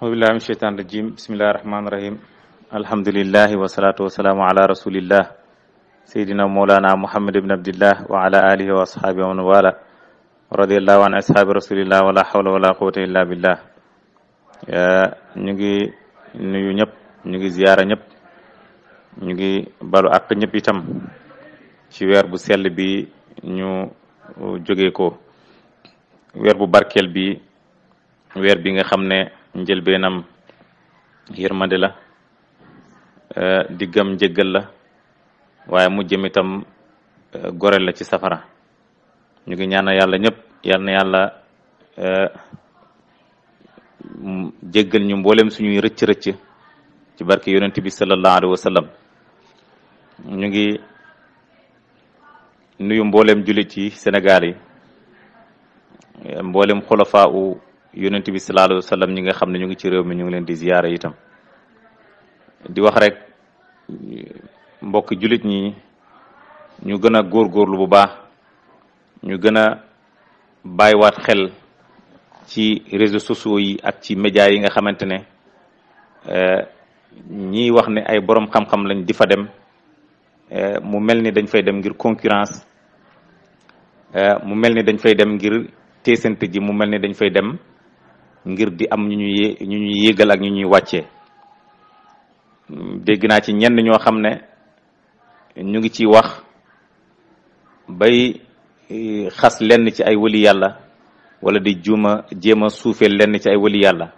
Auzubillahi min sheytaan rajim bismillahi rahmaani rahim alhamdulillahi wasalatu wasalaamu ala rasulillah seydina mawlana muhammad ibn abdillah wa ala alihi wa ashaabi wa man wala radiallahu an ashaabi rasulillah wala hawla wala quwwata illa billah. ñu ngi nuyu ñëpp, ñu ngi ziyaara ñëpp, ñu ngi balu ak ñëpp itam ci weer bu sell bi ñu jógee ko, weer bu barkeel bi, weer bi nga xam ne njëlbeenam yërmande la, diggam njëggal la, waaye mu jëm itam gorel la ci safara. ñu ngi ñaan yàlla ñëpp, yal na yàlla jéggal ñu mboolem suñuy rëcc-rëcc ci barke yonent bi sallallahu alayhi wa sallam. ñu ngi nuyu mboolem jullit yi Sénégal yi, mboolem xulafaa u yonent bi sallallahu alayhi wa sallam ñi nga xam ne ñu ngi ci réew mi, ñu ngi leen di ziyaara itam. di wax rek mbokki jullit ñi ñu gën a góorgóorlu bu baax, ñu gën a bàyyiwaat xel ci réseaux sociaux yi ak ci médias yi nga xamante ne ñiy wax ne ay borom xam-xam lañ di fa dem, mu mel ni dañ fay dem ngir concurrence, mu mel ni dañ fay dem ngir teesante ji, mu mel ni dañ fay dem ngir di am ñu ñuy yéegal ak ñu ñuy wàccee. dégg naa ci ñenn ñoo xam ne ñu ngi ciy wax bay xas lenn ci ay wali yàlla, wala di jéem a suufeel lenn ci ay wali yàlla,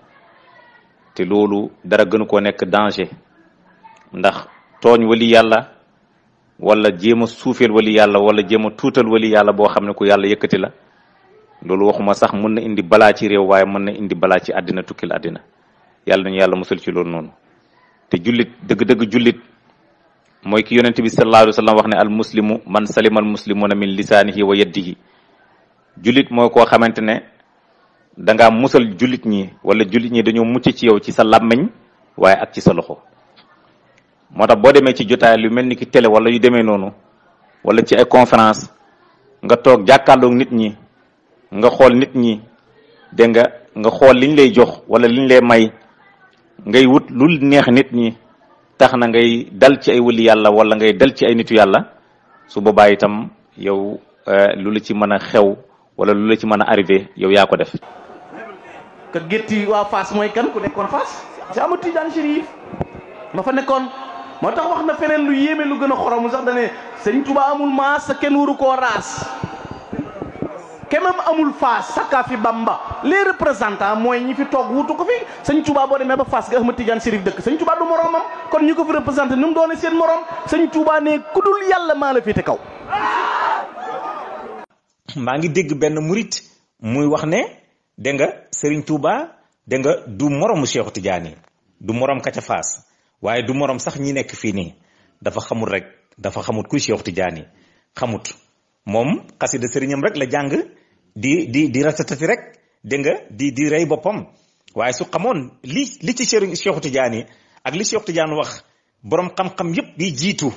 te loolu dara gënu koo nekk danger. ndax tooñ wali yàlla wala jéem a suufeel wali yàlla wala jéem a tuutal wali yàlla boo xam ne ku yàlla yëkkati la, loolu waxuma sax mën na indi balaa ci réew, waaye mën na indi balaa ci àddina, tukkil àddina. yàlla nañu yàlla musal ci loolu noonu. te jullit dëgg-dëgg jullit mooy ki yonent bi sallallahu alayhi wa sallam wax ne al muslimu man salima al muslimuna min lisaanihi wa yadihi. jullit mooy koo xamante ne dangaa musal jullit ñi, wala jullit ñi dañoo mucc ci yow ci sa làmmiñ waaye ak ci sa loxo. moo tax boo demee ci jotaay lu mel ni ki télé wala yu demee noonu, wala ci ay conférence, nga toog jàkkaarloog nit ñi, nga xool nit ñi, dégg nga xool liñ lay jox wala liñ lay may, ngay wut lu neex nit ñi, tax na ngay dal ci ay wali yàlla wala ngay dal ci ay nitu yàlla. su boobaa itam yow lu la ci mën a xew wala lu la ci mën a arrivé yow yaa ko def. ka gétti waa Fass mooy kan ku nekkoon Fass si Amadou Tidiane Chérif ma fa nekkoon. moo tax wax na feneen lu yéeme lu gën a xoromu sax dane Sëriñ Tuubaa amul maas sa kenn waru koo raas, kemam amul Fass sakkaa fi Bamba. les représentants mooy ñi fi toog wutu ko fi. Sëñ Tuubaa boo demee ba Fass ga Ahmad Tidiane Chérif dëkk, Sëñ Tuubaa du moroomam, kon ñu ko fi représenté nu mu doone seen moroom. Sëñ Tuubaa ne ku dul yàlla maa la féete kaw. maa ngi dégg benn murit muy wax ne dégg nga Sëriñ Tuubaa dégg nga du moroomu Cheikhu Tidiane, du moroom ka ca Fass, waaye du moroom sax ñi nekk fii nii. dafa xamul rek, dafa xamut kuy Cheikhu Tidiane, xamut. moom xasida sëriñam rek la jàng di ratatati rek, dégg nga di rey boppam. waaye su xamoon li ci Cheikhu Tidiane ak li Cheikhu Tidiane wax, borom xam-xam yépp di jiitu,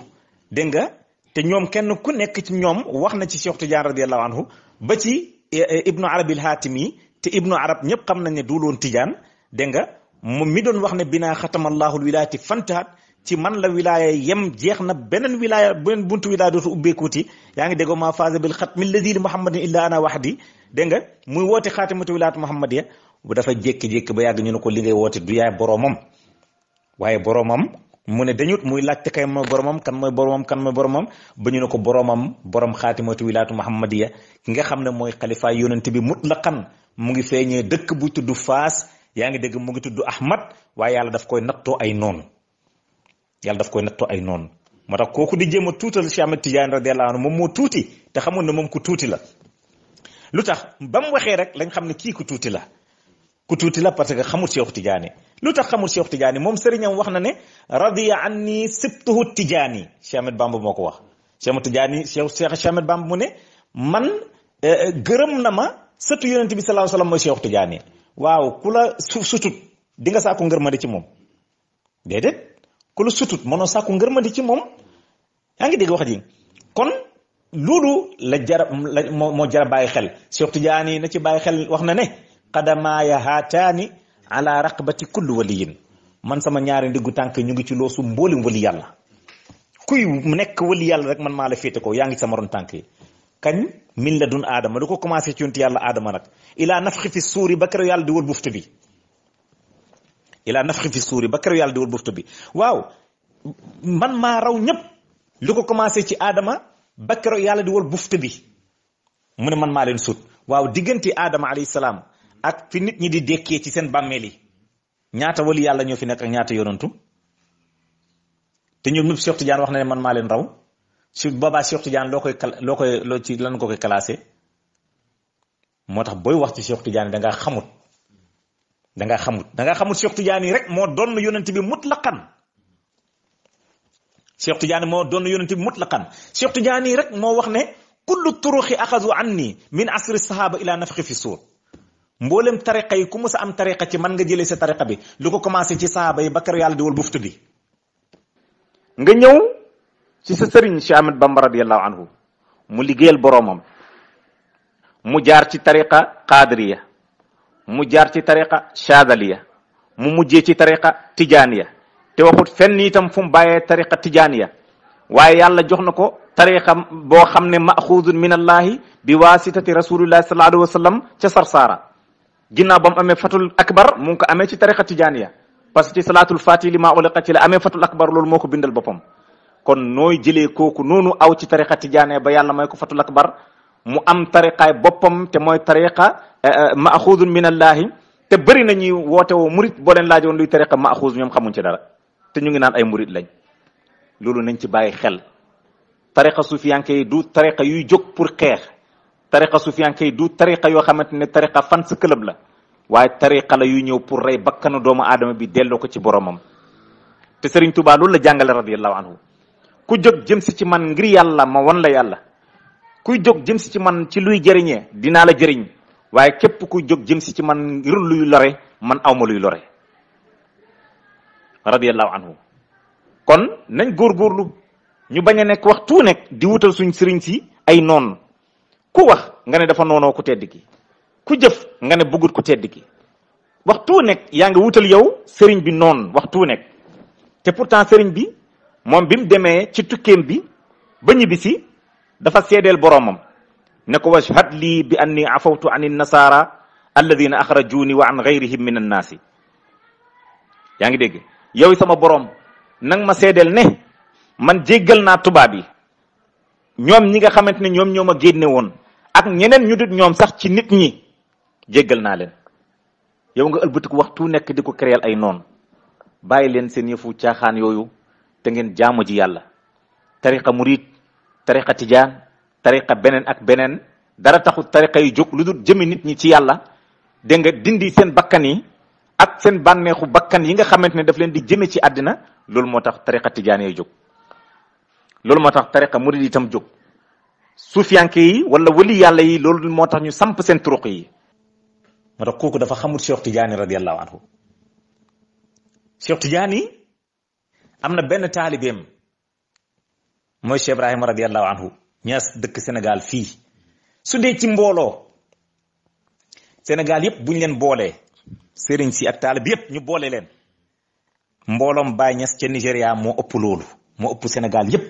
dégg nga te ñoom kenn ku nekk ci ñoom wax na ci Cheikhu Tidiane radiyallahu anhu, ba ci Ibnu Arabi al-Hatimi. te Ibnu Arab ñëpp xam nañ ne du loon Tidiane, dégg nga moom mi doon wax ne binaa xatamallahu wilaayati fantahat, ci man la wilaaya yem, jeex na, beneen wilaaya beneen buntu wilaaya dootu ubbeekuuti. yaa ngi déggoo maa faaza bil xatmi alladi li muhammadin illa ana wahdi, dégg nga muy woote xaatimatu wilaayatu muhammadiya. bu dafa jékki-jékki ba yàgg ñu ne ko li ngay woote du yaay boromam, waaye boromam mu ne dañut muy laajte kay mooy boromam, kan mooy boromam, kan mooy boromam, ba ñu ne ko boromam borom xaatimatu wilaayatu muhammadiya, ki nga xam ne mooy xalifa yonent bi mutlaqan. mu ngi feeñee dëkk bu tudd Fass, yaa ngi dégg mu ngi tudd Ahmad, waaye yàlla daf koy nattoo ay noonu. yàlla daf koy nattoo ay noonu. moo tax kooku di jéem a tuutal Cheikh Ahmed Tidiane radiyallahu anhu moom moo tuuti, te xamul ne moom ku tuuti la. lu tax ba mu waxee rek lañ xam ne kii ku tuuti la. ku tuuti la parce que xamul Cheikh Tidiane. lu tax xamul Cheikh Tidiane? moom sëriñam wax na ne radiya anni sibtuhu Tidiane. Cheikh Ahmed Bamba moo ko wax. Cheikh Ahmed Tidiane Cheikh Ahmed Bamba mu ne man gërëm na ma sëtu yonent bi sallallahu alayhi wasallam mooy Cheikh Tidiane. waaw ku la sutut di nga sàkku ngërmande ci moom? déedéet. ku la sutut mënoo sàkku ngërmande ci moom. yaa ngi dégg wax ji. kon loolu la moo jara bàyyi xel. Cheikh Tidiane na ci bàyyi xel, wax na ne qadamaaya haataani ala raqabati kulli waliyin man sama ñaari ndiggu tànk ñu ngi ci loosu mboolem wali yàlla kuy nekk wali yàlla rek man maa la féete ko yaa ngi sama ron tànk yi kañ min la dun aadama lu ko commencé ci yonent yàlla aadama nag ilaa nafxi fi suuri ba keroog yàlla di wal buftu bi ilaa nafxi fi suuri ba keroog yàlla di wal buftu bi waaw man maa raw ñëpp lu ko commencé ci aadama ba keroog yàlla di wal buftu bi mu ne man maa leen sut waaw diggante aadama alayhi salaam ak fi nit ñi di dekkee ci seen bàmmeel yi ñaata wali yàlla ñoo fi nekk ak ñaata yonantu te ñoom ñëpp Cheikh Tidiane wax na ne man maa leen raw su boobaa Cheikh Tidiane loo ci lan ko koy classé moo tax booy wax ci Cheikh Tidiane da ngaa xamut Cheikh Tidiane yi rek moo doon yonent bi mutlaqan Cheikh Tidiane moo doon yonent bi mutlaqan Cheikh Tidiane yi rek moo wax ne kullu turuqi axadu anni min asri sahaba ila nafxi fi suur mboolem tariqa yi ku mës a am tariqa ci man nga jëlee sa tariqa bi lu ko commencé ci sahaba yi ba keroog yàlla di wal buftu bi nga ñëw ci sa sëriñ Cheikh Ahmad Bamba radiyallahu anhu mu liggéeyal boroomam mu jaar ci tariqa qadiriya mu jaar ci tariqa chadaliya mu mujjee ci tariqa tijaniya te waxut fenn itam fu mu bàyyee tariqa tijaniya waaye yàlla jox na ko tariqa boo xam ne maxuudun min allahi bi wasitati rasulillahi sallallahu alayhi wa sallam ca Sarsara ginnaaw ba mu amee fatul akbar mu ngi ko amee ci tariqa tijaniya parce que ci salaatul fati li maa uliqa ci la amee fatul akbar loolu moo ko bindal boppam kon nooy jëlee kooku noonu aw ci tariqa tijaniya ba yàlla may ko fatul akbar mu am tariqaay boppam te mooy tariqa maxuudun min allahi te bëri na ñuy woote woo murit boo leen laajoon luy tariqa maxuud ñoom xamuñ ci dara te ñu ngi naan ay murit lañ loolu nañ ci bàyyi xel tariqa sufiyanke yi du tariqa yuy jóg pour xeex tariqa sufiyanke yi du tariqa yoo xamante ne tariqa fan sa club la waaye tariqa la yuy ñëw pour rey bakkanu doomu aadama bi delloo ko ci boromam te Serigne Touba loolu la jàngale radiyallahu anhu ku jóg jëm si ci man ngir yàlla ma wan la yàlla kuy jóg jëm si ci man ci luy jëriñee dinaa la jëriñ waaye képp kuy jóg jëm si ci man ngir luy lore man awma luy lore radiyallahu anhu kon nañ góorgóorlu ñu bañ a nekk waxtu nekk di wutal suñ sëriñ si ay noon ku wax nga ne dafa noonoo ku tedd ki ku jëf nga ne bëggut ku tedd ki waxtu nekk yaa ngi wutal yow sëriñ bi noon waxtu nekk te pourtant sëriñ bi moom bi mu demee ci tukkeem bi ba ñibbisi dafa seedeel boroomam ne ko washhad lii bi anni afawtu an nasara alladina axrajuni wa an gayrihim min annaasi yaa ngi dégg yow sama boroom nang ma seedeel ne man jéggal naa tubaab yi ñoom ñi nga xamante ne ñoom ñoo ma génne woon ak ñeneen ñu dut ñoom sax ci nit ñi jéggal naa leen yow nga ëlbatiku waxtu nekk di ko créer ay noon bàyyi leen seen yëfu caaxaan yooyu te ngeen jaamu ji yàlla tariqa murid tariqa tijaan tariqa beneen ak beneen dara taxul tariqa yi jóg lu dul jëmi nit ñi ci yàlla dégg nga dindi seen bakkan yi ak seen bànneexu bakkan yi nga xamante ne daf leen di jëme ci àddina loolu moo tax tariqa tijaan yi jóg loolu moo tax tariqa murid itam jóg suufiyanke yi wala wali yàlla yi loolu moo tax ñu samp seen turuq yi moo tax kooku dafa xamul Cheikh Tidiane radiyallahu anhu Cheikh Tidiane am na benn taalibeem mooy Cheikh Ibrahima radiyallahu anhu ñaas dëkk Sénégal fii su dee ci mbooloo Sénégal yëpp buñ leen boolee sëriñ si ak taalib yëpp ñu boole leen mbooloom Baay Ñas ca Nigéria moo ëpp loolu moo ëpp Sénégal yëpp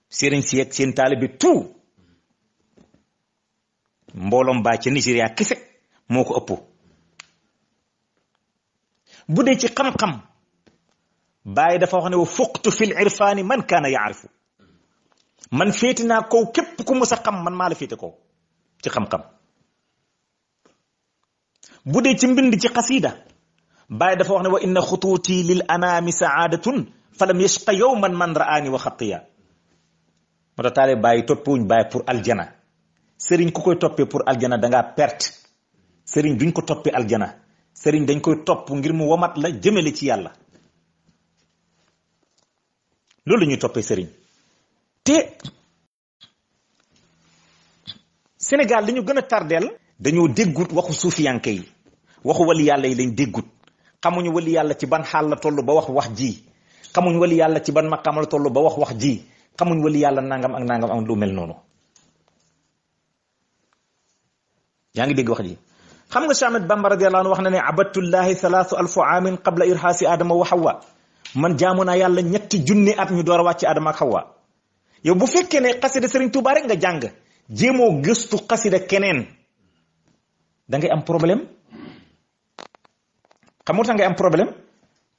sëriñ si ak seen taalib bi tout mbooloom Baay ca Nigéria kese moo ko ëpp bu dee ci xam-xam Baay dafa wax ne wa fuqtu fil irfaani man kaana yaarifu man féeti naa kaw képp ku mës a xam man maa la féete kaw ci xam-xam bu dee ci mbind ci xasiida Baay dafa wax ne wa inna xutuuti lil anaami saadatun falam yashqa yowman man raani wa xatiya moo tax taale Baay toppuwuñ Baay pour aljana sëriñ ku koy toppee pour aljana dangaa perte sëriñ duñ ko toppee aljana sëriñ dañ koy topp ngir mu wamat la jëmale ci yàlla loolu la ñuy toppee sëriñ te Sénégal li ñu gën a tardeel dañoo déggut waxu suufiyanke yi waxu wali yàlla yi lañ déggut xamuñu wali yàlla ci ban xaal la toll ba wax ji xamuñ wali yàlla ci ban maqaam la toll ba wax ji xamuñ wali yàlla nangam ak nangam ak lu mel noonu yaa ngi dégg wax ji xam nga Cheikh Ahmed Bamba radiyallahu anhu wax na ne abadtullahi 3000 aamin qabla irhaasi adama wa hawa man jaamu naa yàlla 3 junni at ñu door a wàcc adama ak hawa yow bu fekkee ne xasida Serigne Touba rek nga jàng jéemoo gëstu xasida keneen da ngay am problème. xam nga tax ngay am problème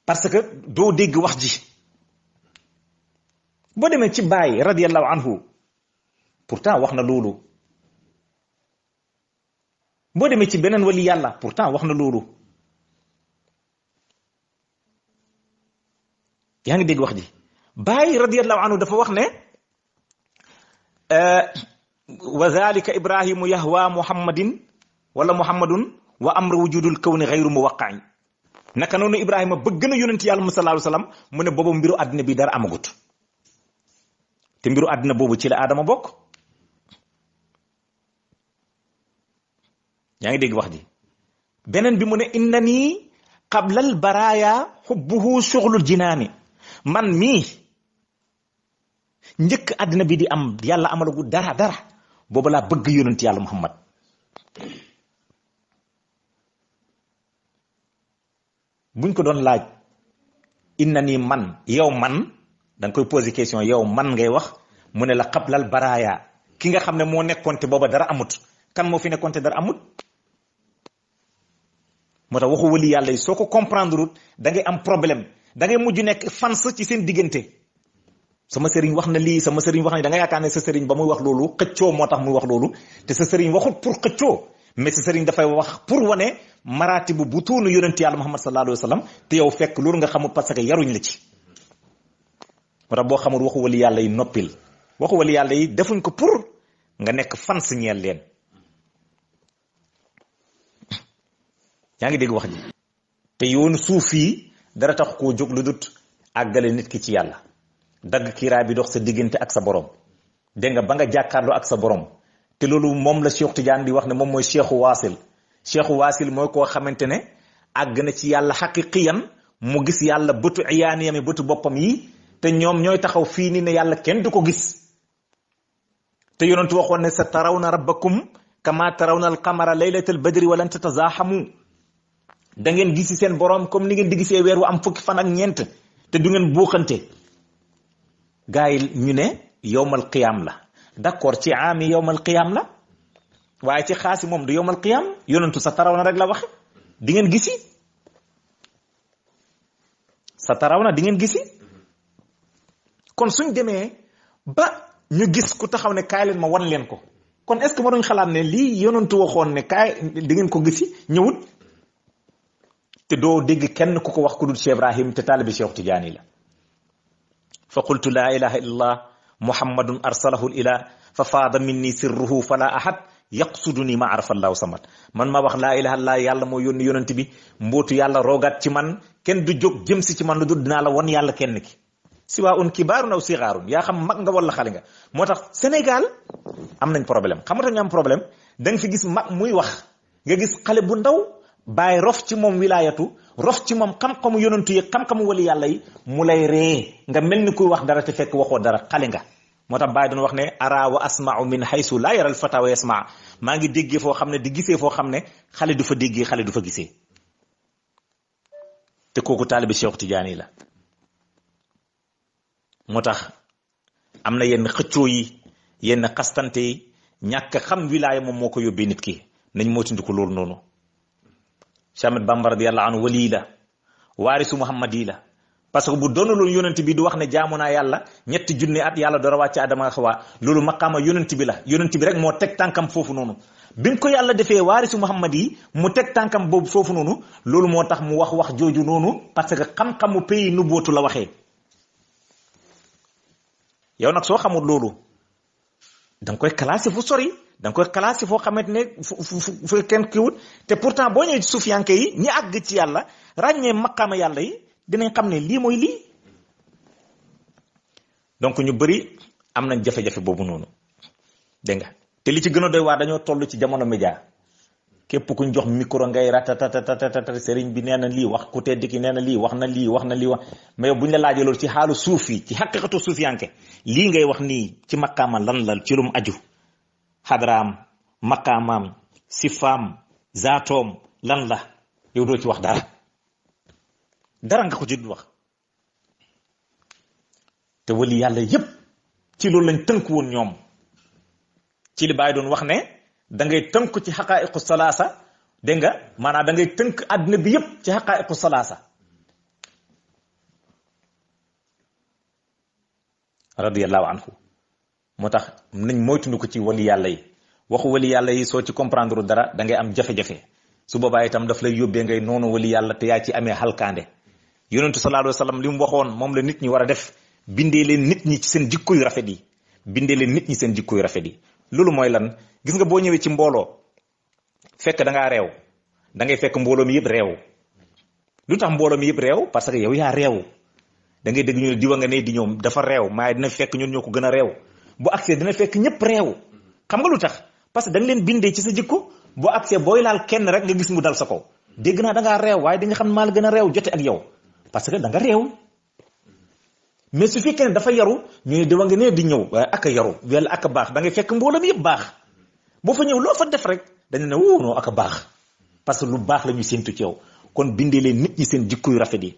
parce que doo dégg wax ji boo demee ci Baay radiyallahu anhu pourtant wax na loolu boo demee ci beneen wali yàlla pourtant wax na loolu yaa ngi dégg wax ji Baay radiyallahu anhu dafa wax ne wa dhalika ibrahimu yahwa muhammadin wala muhammadun wa amru wujudul kawni ghayru muwaqqa'i naka noonu Ibrahima bëgg na yonent yàlla mu sallallahu alayhi wasallam mu ne boobu mbiru àddina bi dara amagut te mbiru àddina boobu ci la Adama bokk yaa ngi dégg wax ji beneen bi mu ne innani qablal baraaya hubbuhu shughlul jinaani man mii njëkk àddina bi di am yàlla amalagu dara boobu laa bëgg yonent yàlla Muhammad buñ ko doon laaj innani man yow man danga koy poser question yow man ngay wax mu ne la qablal baraaya ki nga xam ne moo nekkoon te booba dara amut kan moo fi nekkoon te dara amut moo tax waxu wali yàlla yi soo ko comprendre da ngay am problème da ngay mujj nekk fans ci seen diggante sama sëriñ wax na lii sama sëriñ wax na da nga yaakaar ne sa sëriñ ba muy wax loolu xëccoo moo tax muy wax loolu te sa sëriñ waxut pour xëccoo mais sa sëriñ dafay wax pour wane maratibu bu tuunu yonent yàlla Muhammad sallallahu alayhi wa sallam te yow fekk loolu nga xamul parce que yaruñ la ci moo tax boo xamul waxu wali yàlla yi noppil waxu wali yàlla yi defuñ ko pour nga nekk fans ñeel leen yaa ngi dégg wax ji te yoonu suuf yi dara tax koo jóg lu dut àggale nit ki ci yàlla dagg kiiraay bi dox sa diggante ak sa borom dégg nga ba nga jàkkaarloo ak sa borom te loolu moom la Cheikh Tidiane di wax ne moom mooy Cheikhu Waasil mooy koo xamante ne àgg na ci yàlla xaqiqiyan mu gis yàlla bëtu iyaaniyam yi bëtu boppam yi te ñoom ñooy taxaw fii nii ne yàlla kenn du ko gis te yonentu waxoon ne sa tarawna rabbakum kama tarawna al qamara laylatal badri walan tatazaahamu da ngeen gisi seen borom comme ni ngeen di gisee weer wu am fukki fan ak ñeent te du ngeen buuxante gaa yi ñu ne yowmal qiyaam la d'accord ci aami yowmal qiyaam la waaye ci xaasi moom du yowmal qiyaam yonentu sa taraw na rek la waxe di ngeen gisi sa taraw na di ngeen gisi kon suñ demee ba ñu gis ku taxaw ne kaay leen ma wan leen ko kon est-ce que waruñ xalaat ne lii yonentu waxoon ne kaay di ngeen ko gisi ñëwut te doo dégg kenn ku ko wax ku dul Cheikh Ibrahim te taalibi Cheikh Tidiane la fa qultu la ilaha illallah muhammadun arsalahu ila fa faada minni sirruhu fala ahad yaqsuduni ma arafa allahu samad man ma wax laa ilaha illallah yàlla moo yónni yonent bi mbootu yàlla roogaat ci man kenn du jóg jëm si ci man lu dul dinaa la won yàlla kenn ki si waa un kibaarun aw sigaarun yaa xam mag nga wala xale nga moo tax Sénégal am nañ problème xam nga tax ñu am problème da nga fi gis mag muy wax nga gis xale bu ndaw bàyyi rof ci moom wilaayatu rof ci moom xam-xamu yonentu yi xam-xamu wali yàlla yi mu lay ree nga mel ni kuy wax dara te fekk waxoo dara xale nga moo tax bàyyi doon wax ne ara wa asma'u min haysu la yaral fata wa yasma maa ngi déggee foo xam ne di gisee foo xam ne xale du fa déggee xale du fa gisee te kooku taalibi Cheikh Tidiane la moo tax am na yenn xëccoo yi yenn xastante yi ñàkk xam wilaaya moom moo ko yóbbee nit ki nañ moytandiku ko loolu noonu Cheikh Ahmed Bamba radiyallahu anhu wali la waarisu Muhammad yi la parce que bu doonu loolu yonent bi du wax ne jaamu naa yàlla 3 junni at yàlla door a wàcc Adama ak Xawa loolu maqaama yonent bi la yonent bi rek moo teg tànkam foofu noonu bi mu ko yàlla defee waarisu Muhammad yi mu teg tànkam boobu foofu noonu loolu moo tax mu wax jooju noonu parce que xam-xamu pays nu bootu la waxee yow nag soo xamul loolu da nga koy classé fu sori da nga koy classé foo xamante ne fu kenn kiwut te pourtant boo ñëwee ci suufiyanke yi ñi àgg ci yàlla ràññee maqaama yàlla yi dinañ xam ne lii mooy lii donc ñu bëri am nañ jafe-jafe boobu noonu dégg nga te li ci gën a doy waar dañoo toll ci jamono média képp kuñ jox micro ngay ratatatata sëriñ bi nee na lii wax ku tedd ki nee na lii wax na lii wax mais buñ la laajee loolu ci xaalu suuf yi ci xaqiqatu suufiyanke lii ngay wax nii ci maqaama lan la ci lum aju xadraam maqaamaam sifaam zaatoom lan la yow doo ci wax dara nga ko ci du wax. te wali yàlla yépp ci loolu lañ tënk woon ñoom ci li Baay doon wax ne da ngay tënk ci xaqaa'iqu salaasa dégg nga maanaam da ngay tënk àddina bi yépp ci xaqaa'iqu salaasa radiyallahu anhu. moo tax nañ moytuñu ko ci wali yàlla yi waxu wali yàlla yi soo ci comprendre dara da ngay am jafe-jafe su boobaa itam daf lay yóbbee ngay noonu wali yàlla te yaa ci amee xalkaande. yonentu sallallahu alayhi wa sallam li mu waxoon moom la nit ñi war a def bindee leen nit ñi ci seen jikko yu rafet yi bindee leen nit ñi seen jikko yu rafet yi. loolu mooy lan gis nga boo ñëwee ci mbooloo fekk da ngaa réew da ngay fekk mbooloo mi yëpp réew. lu tax mbooloo mi yëpp réew parce que yow yaa réew da ngay dégg ñu ne diwa nga ne di ñoom dafa réew maaye dina fekk ñun ñoo ko gën a réew bu accès dina fekk ñëpp réew. xam nga lu tax parce que da nga leen bindee ci sa jikko boo accès booy laal kenn rek nga gis mu dal sa kaw dégg naa da ngaa réew waaye di nga xam ne maa la gën a réew jote ak yow parce que da nga réew. mais su fekkee ne dafa yaru ñu ne diwa nga ne di ñëw waaye ak a yaru wala ak a baax da ngay fekk mbooloo mi yëpp baax boo fa ñëw loo fa def rek dañu ne wuu noo ak a baax parce que lu baax la ñu séntu ci yow kon bindee leen nit ñi seen jikko yu rafet yi.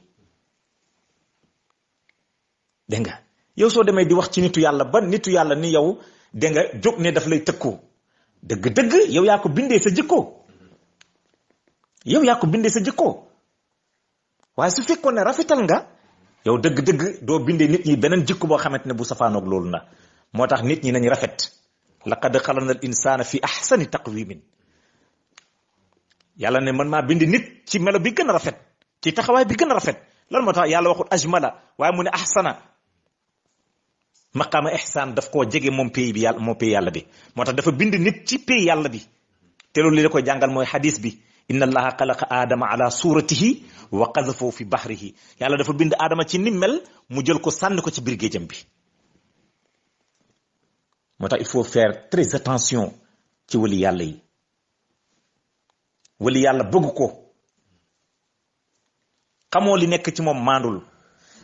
dégg nga yow soo demee di wax ci nitu yàlla ba nitu yàlla ni yow dégg nga jóg ne daf lay tëkku dëgg-dëgg yow yaa ko bindee sa jikko yow yaa ko bindee sa jikko waaye su fekkoon ne rafetal nga yow dëgg-dëgg doo bindee nit ñi beneen jikko boo xamante ne bu safaanoog loolu na. moo tax nit ñi nañ rafet laqad xalaqna al insana fi ahsani taqwimin yàlla ne man maa bindi nit ci melo bi gën a rafet ci taxawaay bi gën a rafet. lan moo tax yàlla waxul ajmala waaye mu ne ahsana maqaama ihsaan daf koo jege moom pays bi yàlla moom pays yàlla bi moo tax dafa bind nit ci pays yàlla bi te loolu li la koy jàngal mooy hadis bi inna allaha xalaqa aadama ala suratihi wa qadhafahu fi bahrihi yàlla dafa bind aadama ci ni mel mu jël ko sànni ko ci biir géejam bi. moo tax il faut faire très attention ci wali yàlla yi wali yàlla bëgg ko xamoo li nekk ci moom maandul.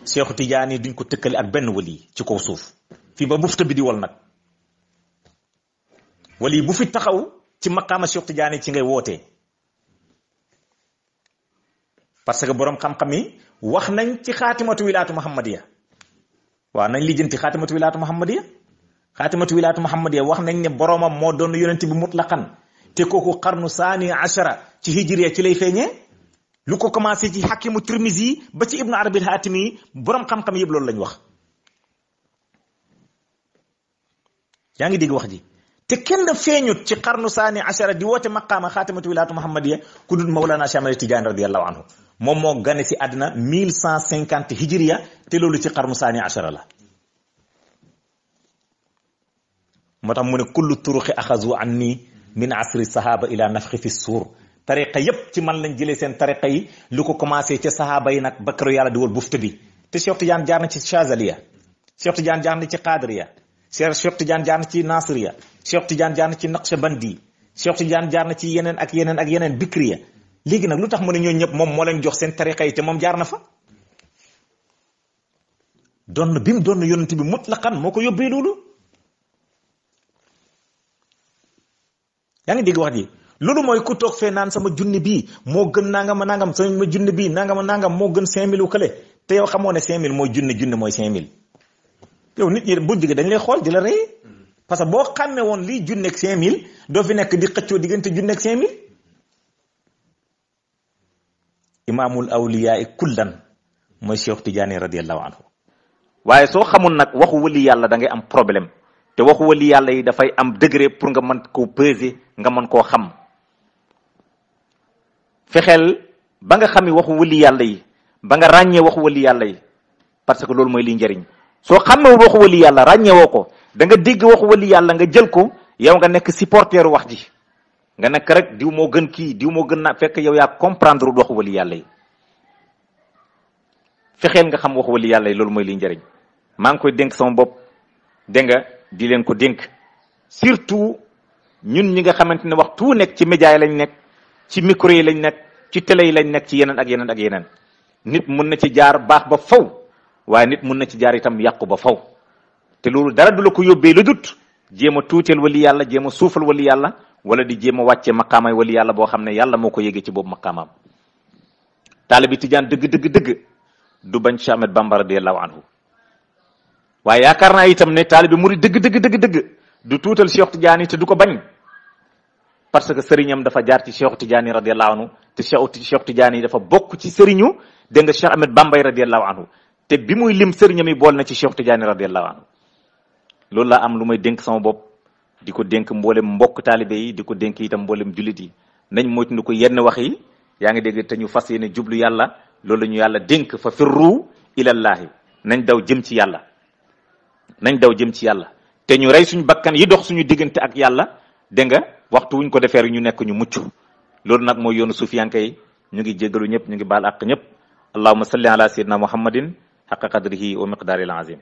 Seexu Tijaan yi duñ ko tëkkale ak benn wali ci kaw suuf fii ba bufta bi di wal nag wali bu fi taxaw ci maqaama Seexu Tijaan yi ci ngay wootee parce que boroom xam-xam yi wax nañ ci xaatimatu wilaatu muhammadiya waaw nañ lijjanti xaatimatu wilaatu muhammadiya xaatimatu wilaatu muhammadiya wax nañ ne boroomam moo doon yonent bi mutlaqan te kooku xarnu saani ashara ci hijriya ci lay feeñee. lu ko commencé ci xakimu Tirmizi ba ci ibnu arabil haatimi borom xam-xam yëpp loolu lañ wax. yaa ngi dégg wax ji te kenn feeñut ci xarnu saani ashara di woote maqaama xaatimatu wilaatu muhammadiya ku dul Mawlana Cheikh Ahmad Tidiane radiyallahu anhu moom moo gane si àddina 1150 hijriya te loolu ci xarnu saani ashara la. moo tax mu ne kullu turuqi axazu anni min asri sahaba ila nafxi fi suur. tariqa yépp ci man lañ jëlee seen tariqa yi lu ko commencé ca sahaaba yi nag ba keroog yàlla di wal bufta bi te Cheikh Tidiane jaar na ci Chazaliya Cheikh Tidiane jaar na ci Qadiriya Cheikh Tidiane jaar na ci Nasiriya Cheikh Tidiane jaar na ci Naqshbandi Cheikh Tidiane jaar na ci yeneen ak yeneen ak yeneen Bikriya léegi nag lu tax mu ne ñooñu ñëpp moom moo leen jox seen tariqa yi te moom jaar na fa doon bi mu doon yonent bi mutlaqan moo ko yóbbee loolu. yaa ngi dégg wax ji loolu mooy ku toog fee naan sama junni bii moo gën nangama nangam sama junni bii nangama nangam moo gën 5000 wu kële te yow xamoo ne 5000 mooy junni mooy 5000 yow nit ñi bu jógee dañ lay xool di la rey parce que boo xàmmee woon lii junni ak 5000 doo fi nekk di xëccoo diggante junni ak 5000. imaamul awliyaa kullan mooy Cheikh Tidiane radiyallahu anhu. waaye soo xamul nag waxu wali yàlla da ngay am problème te waxu wali yàlla yi dafay am degré pour nga mën koo peser nga mën koo xam. fexeel ba nga xami waxu wali yàlla yi ba nga ràññee waxu wali yàlla yi parce que loolu mooy liy njëriñ soo xamee waxu wali yàlla ràññeewoo ko da nga dégg waxu wali yàlla nga jël ko yow nga nekk supporteru wax ji nga nekk rek diw moo gën kii diw moo gën na fekk yow yaa comprendre waxu wali yàlla yi. fexeel nga xam waxu wali yàlla yi loolu mooy liy njëriñ maa ngi koy dénk sama bopp dégg nga di leen ko dénk surtout ñun ñi nga xamante ne waxtu nekk ci média yi lañ nekk. ci micro yi lañ nekk ci télé yi lañ nekk ci yeneen ak yeneen ak yeneen nit mun na ci jaar baax ba faw waaye nit mun na ci jaar itam yàqu ba faw te loolu dara du la ko yóbbee lu dut jéem a tuuteel wali yàlla jéem a suufal wali yàlla wala di jéem a wàcce maqaamay wali yàlla boo xam ne yàlla moo ko yégee ci boobu maqaamaam. taalibi tijaan dëgg du bañ Cheikh Ahmed Bamba radiyallahu anhu waaye yaakaar naa itam ne taalibi murid dëgg du tuutal Cheikh Tidiane te du ko bañ, parce que sëriñam dafa jaar ci Cheikh Tidiane radiyallahu anhu te Cheikh Tidiane dafa bokk ci sëriñu dégg nga Cheikh Ahmed Bamba radiyallahu anhu te bi muy lim sëriñam yi bool na ci Cheikh Tidiane radiyallahu anhu. loolu laa am lu may dénk sama bopp di ko dénk mboolem mbokk taalibe yi di ko dénk itam mboolem jullit yi nañ moytu ko yenn wax yi yaa ngi dégg te ñu fas yéene jublu yàlla. loolu la ñu yàlla dénk fa firru ilallahi nañ daw jëm ci yàlla te ñu rey suñu bakkan yi dox suñu diggante ak yàlla dégg nga waxtu wuñ ko defeer ñu nekk ñu mucc. loolu nag mooy yoonu sufiyanke yi ñu ngi jéggalu ñëpp ñu ngi baal àq ñëpp allahumma salli ala sayyidina muhammadin haqqa qadrihi wa miqdaril azim.